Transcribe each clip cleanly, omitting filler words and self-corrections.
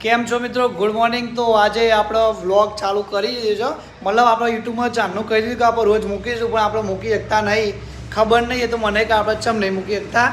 કેમ છો મિત્રો? Good morning. તો આજે આપણો વ્લોગ ચાલુ કરી દીધો છે। મતલબ આપણે યુટ્યુબમાં ચાલુ કરી દીધું કે આપણે રોજ મૂકીશું, પણ આપણે મૂકી શકતા નહીં। ખબર નહીં એ તો મને કે આપણે ચમ નહીં મૂકી શકતા,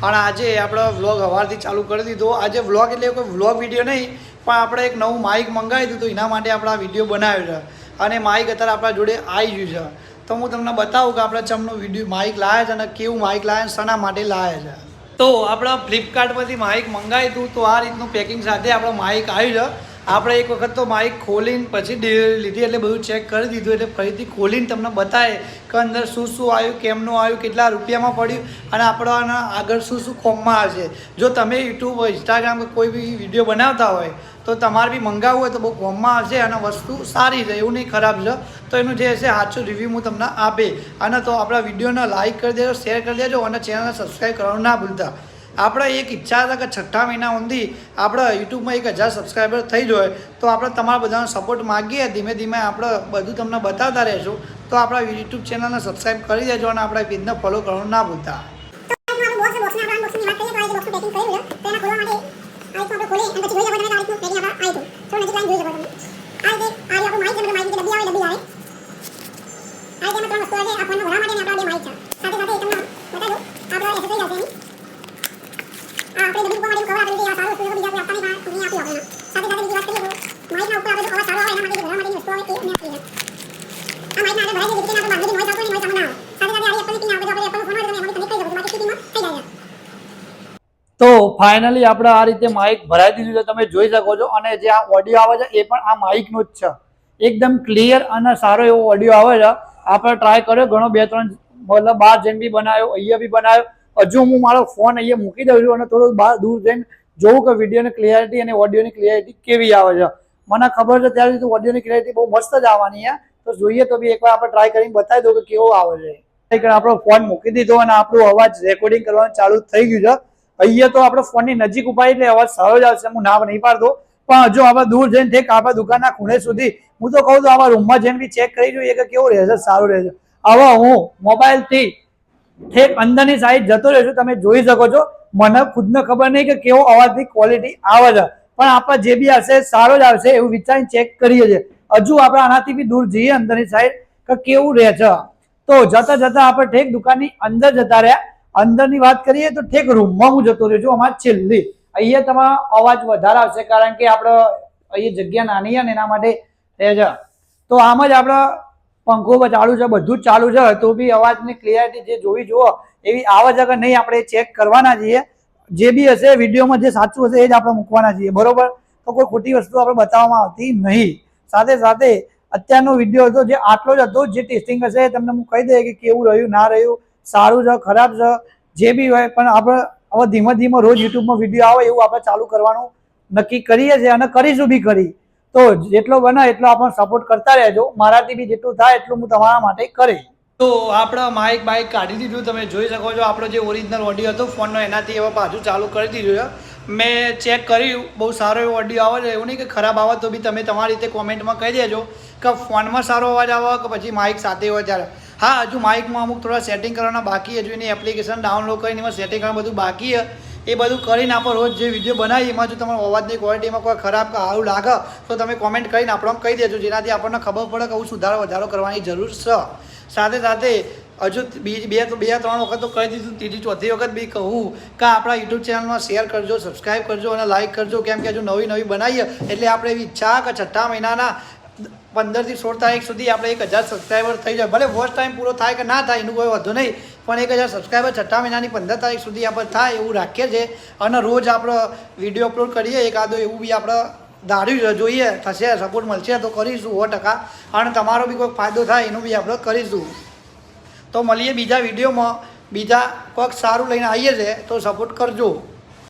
પણ આજે આપણો વ્લોગ સવારથી ચાલુ કરી દીધો। આજે વ્લોગ એટલે કોઈ વ્લોગ વિડીયો નહીં, પણ આપણે એક નવું માઇક મંગાવી દીધું, એના માટે આપણે આ વિડીયો બનાવ્યો છે। અને માઇક અત્યારે આપણા જોડે આવી ગયું છે, તો હું તમને બતાવું કે આપણે ચમનું વિડીયો માઇક લાવ્યા છે અને કેવું માઇક લાવ્યા છે, શેના માટે લાવ્યા છે। તો આપણે ફ્લિપકાર્ટમાંથી માઇક મંગાવી હતું, તો આ રીતનું પેકિંગ સાથે આપણો માઇક આવ્યું છે। આપણે એક વખત તો માઇક ખોલીને પછી ડિલિવરી લીધી, એટલે બધું ચેક કરી દીધું, એટલે ફરીથી ખોલીને તમને બતાવે કે અંદર શું શું આવ્યું, કેમનું આવ્યું, કેટલા રૂપિયામાં પડ્યું અને આપણા આગળ શું શું કોમમાં આવશે। જો તમે યુટ્યુબ ઇન્સ્ટાગ્રામ કે કોઈ બી વિડીયો બનાવતા હોય તો તમારે બી મંગાવવું હોય તો બહુ કોમમાં આવશે અને વસ્તુ સારી છે, એવું નહીં ખરાબ છે। તો એનું જે હશે સાચું રિવ્યૂ હું તમને આપે। અને તો આપણા વિડીયોને લાઇક કરી દેજો, શેર કરી દેજો અને ચેનલને સબસ્ક્રાઈબ કરવાનું ના ભૂલતા। આપણે એક ઈચ્છા હતા કે 6 મહિના સુધી આપણે યુટ્યુબમાં 1000 સબસ્ક્રાઈબર થઈ જાય, તો આપણે તમારા બધાનો સપોર્ટ માગીએ। ધીમે ધીમે આપણે બધું તમને બતાવતા રહીશું, તો આપણા યુટ્યુબ ચેનલને સબસ્ક્રાઈબ કરી દેજો અને આપણા પેજને ફોલો કરવાનું ના ભૂલતા। તો ફાઇનલી આપણે આ રીતે માઇક ભરાઈ દીધું છે, તમે જોઈ શકો છો। અને જે આ ઓડિયો આવે છે એ પણ આ માઇકનો જ છે, એકદમ ક્લિયર અને સારો એવો ઓડિયો આવે છે। આપણે ટ્રાય કર્યો ઘણો 2-3, મતલબ 12 જણ બી બનાવ્યો, અહીંયા બી બનાવ્યો। હજુ હું મારો ફોન અહીંયા મૂકી દઉં છું અને થોડું બહાર દૂર જઈને જોઉં કે વિડીયોની ક્લિયરિટી અને ઓડિયોની ક્લિયરિટી કેવી આવે છે। મને ખબર છે ત્યારે સુધી ઓડિયોની ક્લિયરિટી બહુ મસ્ત જ આવવાની છે, તો જોઈએ તો બી એકવાર આપણે ટ્રાય કરીને બતાવી દઉં કે કેવો આવે છે। આપણો ફોન મૂકી દીધો અને આપણું અવાજ રેકોર્ડિંગ કરવાનું ચાલુ થઈ ગયું છે। અહીંયા તો આપણે ફોનની નજીક ઉપાડી એટલે અવાજ સારો જ આવશે, હું ના નહીં પાડતો, પણ હજુ આપણે દૂર જઈને ઠેક આપણા દુકાનના ખૂણે સુધી હું તો કહું તો આવા રૂમમાં જઈને બી ચેક કરી જોઈએ કે કેવું રહેશે, સારું રહેશે। હવે હું મોબાઈલથી ઠેક અંદરની સાઈડ જતો રહેશું, તમે જોઈ શકો છો। મને ખુદને ખબર નહીં કે કેવો અવાજની ક્વોલિટી આવે છે, પણ આપણે જે બી હશે સારો જ આવશે એવું વિચારીને ચેક કરીએ છીએ। હજુ આપણે આનાથી બી દૂર જઈએ અંદરની સાઈડ કે કેવું રહે છે। તો જતા જતા આપણે ઠેક દુકાનની અંદર જતા રહ્યા। અંદરની વાત કરીએ તો ઠેક રૂમમાં હું જતો રહ્યો છું, અમારે છેલ્લી અહીંયા તમારો અવાજ વધારે આવશે, કારણ કે આપણે અહીંયા જગ્યા નાની છે ને એના માટે રહે છે। તો આમ જ આપણે પંખો ચાલુ છે, બધું જ ચાલુ છે, તો બી અવાજની ક્લિયરિટી જે જોવી જુઓ એવી આવે છે કે નહીં, આપણે ચેક કરવાના છીએ। જે બી હશે વિડીયોમાં જે સાચું હશે એ જ આપણે મૂકવાના છીએ, બરોબર? તો કોઈ ખોટી વસ્તુ આપણે બતાવવામાં આવતી નહીં। સાથે સાથે અત્યારનો વિડીયો હતો જે આટલો જ હતો, જે ટેસ્ટિંગ હશે તમને હું કહી દઈએ કે કેવું રહ્યું, ના રહ્યું, સારું છે, ખરાબ છે, જે બી હોય। પણ આપણે હવે ધીમે ધીમે રોજ યુટ્યુબમાં વિડીયો આવે એવું આપણે ચાલુ કરવાનું નક્કી કરીએ છીએ અને કરીશું બી કરી। તો જેટલો બને એટલો આપણને સપોર્ટ કરતા રહેજો, મારાથી બી જેટલું થાય એટલું હું તમારા માટે કરીશ। તો આપણે માઇક બાઇક કાઢી દીધું, તમે જોઈ શકો છો। આપણો જે ઓરિજિનલ ઓડિયો હતો ફોનનો એનાથી હવે પાછું ચાલુ કરી દીધું છે। મેં ચેક કર્યું, બહુ સારો એવો ઓડિયો આવે છે, એવું નહીં કે ખરાબ આવે, તો બી તમે તમારી રીતે કોમેન્ટમાં કહી દેજો કે ફોનમાં સારો અવાજ આવે કે પછી માઇક સાથે હોય ત્યારે। હા, હજુ માઇકમાં અમુક થોડા સેટિંગ કરવાના બાકી, હજુ એની એપ્લિકેશન ડાઉનલોડ કરીને એમાં સેટિંગ કરવાનું બધું બાકી છે, એ બધું કરીને આપણે રોજ જે વિડીયો બનાવીએ એમાં જો તમારા અવાજની ક્વોલિટીમાં કોઈ ખરાબ કે સારું લાગે તો તમે કોમેન્ટ કરીને આપણને કહી દેજો, જેનાથી આપણને ખબર પડે કે હું સુધારો વધારો કરવાની જરૂર છે। સાથે સાથે હજુ બે ત્રણ વખત તો કહી દીધું, ત્રીજી ચોથી વખત બી કહું કે આપણા યુટ્યુબ ચેનલમાં શેર કરજો, સબસ્ક્રાઈબ કરજો અને લાઇક કરજો, કેમ કે હજુ નવી બનાવીએ એટલે આપણે એવી ઈચ્છા કે 6 મહિનાના 15 થી 16 તારીખ સુધી આપણે 1000 સબસ્ક્રાઈબર થઈ જાય। ભલે વોચ ટાઈમ પૂરો થાય કે ના થાય એનું કોઈ વાંધો નહીં, પણ 1000 સબસ્ક્રાઈબર 6 મહિનાની 15 તારીખ સુધી આપણે થાય એવું રાખીએ છીએ। અને રોજ આપણે વિડીયો અપલોડ કરીએ એકાદો, એવું બી આપણે ધાર્યું જોઈએ, થશે, સપોર્ટ મળશે તો કરીશું 100%, અને તમારો બી કોઈ ફાયદો થાય એનું બી આપણે કરીશું। તો મળીએ બીજા વિડીયોમાં, બીજા કોઈક સારું લઈને આવીએ છીએ, તો સપોર્ટ કરજો।